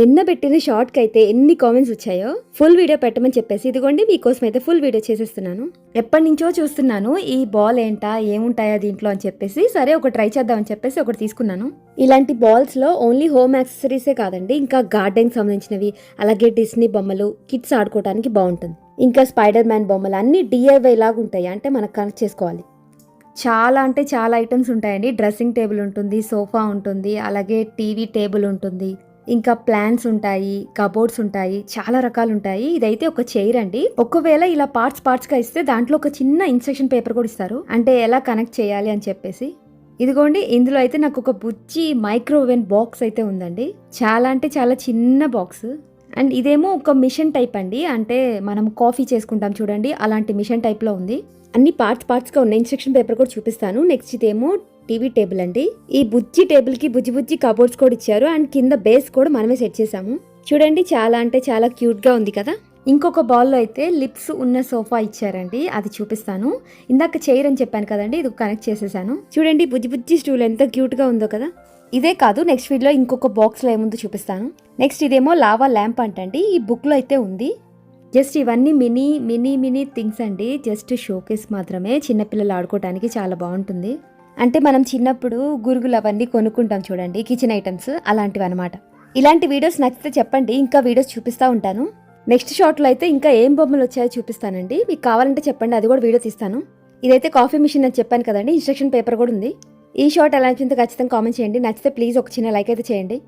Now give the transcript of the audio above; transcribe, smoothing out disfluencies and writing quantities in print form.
నిన్న పెట్టిన షార్ట్కి అయితే ఎన్ని కామెంట్స్ వచ్చాయో ఫుల్ వీడియో పెట్టమని చెప్పేసి ఇదిగోండి మీకోసం అయితే ఫుల్ వీడియో చేసేస్తున్నాను. ఎప్పటి నుంచో చూస్తున్నాను ఈ బాల్ ఏంటా ఏముంటాయా దీంట్లో అని చెప్పేసి, సరే ఒక ట్రై చేద్దామని చెప్పేసి ఒకటి తీసుకున్నాను. ఇలాంటి బాల్స్లో ఓన్లీ హోమ్ యాక్సెసరీసే కాదండి, ఇంకా గార్డెన్కి సంబంధించినవి, అలాగే డిస్నీ బొమ్మలు, కిడ్స్ ఆడుకోవడానికి బాగుంటుంది. ఇంకా స్పైడర్ మ్యాన్ బొమ్మలు అన్నీ DIY లాగా ఉంటాయి, అంటే మనకు కనెక్ట్ చేసుకోవాలి. చాలా అంటే చాలా ఐటమ్స్ ఉంటాయండి. డ్రెస్సింగ్ టేబుల్ ఉంటుంది, సోఫా ఉంటుంది, అలాగే టీవీ టేబుల్ ఉంటుంది, ఇంకా ప్లాన్స్ ఉంటాయి, కబోర్డ్స్ ఉంటాయి, చాలా రకాలు ఉంటాయి. ఇదైతే ఒక చైర్ అండి. ఒకవేళ ఇలా పార్ట్స్ గా ఇస్తే దాంట్లో ఒక చిన్న ఇన్స్ట్రక్షన్ పేపర్ కూడా ఇస్తారు, అంటే ఎలా కనెక్ట్ చేయాలి అని చెప్పేసి. ఇదిగోండి ఇందులో అయితే నాకు ఒక బుజ్జి మైక్రోవేవ్ బాక్స్ అయితే ఉందండి. చాలా అంటే చాలా చిన్న బాక్స్. అండ్ ఇదేమో ఒక మిషన్ టైప్ అండి, అంటే మనం కాఫీ చేసుకుంటాం చూడండి, అలాంటి మిషన్ టైప్ లో ఉంది. అన్ని పార్ట్స్ గా ఉన్న ఇన్స్ట్రక్షన్ పేపర్ కూడా చూపిస్తాను. నెక్స్ట్ ఇదేమో టీవీ టేబుల్ అండి. ఈ బుజ్జి టేబుల్ కి బుజ్జి కబోర్డ్స్ కూడా ఇచ్చారు, అండ్ కింద బేస్ కూడా మనమే సెట్ చేసాము. చూడండి చాలా అంటే చాలా క్యూట్ గా ఉంది కదా. ఇంకొక బాల్లో అయితే లిప్స్ ఉన్న సోఫా ఇచ్చారండి, అది చూపిస్తాను. ఇందాక చైర్ అని చెప్పాను కదండి, ఇది కనెక్ట్ చేసేసాను. చూడండి బుజ్జి స్టూల్ ఎంత క్యూట్ గా ఉందో కదా. ఇదే కాదు, నెక్స్ట్ వీడియోలో ఇంకొక బాక్స్ లో ఏముందో చూపిస్తాను. నెక్స్ట్ ఇదేమో లావా ల్యాంప్ అంటండి, ఈ బుక్ లో అయితే ఉంది. జస్ట్ ఇవన్నీ మినీ థింగ్స్ అండి, జస్ట్ షోకేస్ మాత్రమే. చిన్నపిల్లలు ఆడుకోవడానికి చాలా బాగుంటుంది. అంటే మనం చిన్నప్పుడు గురుగులు అవన్నీ కొనుక్కుంటాం చూడండి, కిచెన్ ఐటమ్స్ అలాంటివి అనమాట. ఇలాంటి వీడియోస్ నచ్చితే చెప్పండి, ఇంకా వీడియోస్ చూపిస్తూ ఉంటాను. నెక్స్ట్ షార్ట్లో అయితే ఇంకా ఏం బొమ్మలు వచ్చాయో చూపిస్తానండి. మీకు కావాలంటే చెప్పండి, అది కూడా వీడియో తీస్తాను. ఇదైతే కాఫీ మిషన్ అని చెప్పాను కదండి, ఇన్స్ట్రక్షన్ పేపర్ కూడా ఉంది. ఈ షార్ట్ ఎలా నచ్చిందో ఖచ్చితంగా కామెంట్ చేయండి. నచ్చితే ప్లీజ్ ఒక చిన్న లైక్ అయితే చేయండి.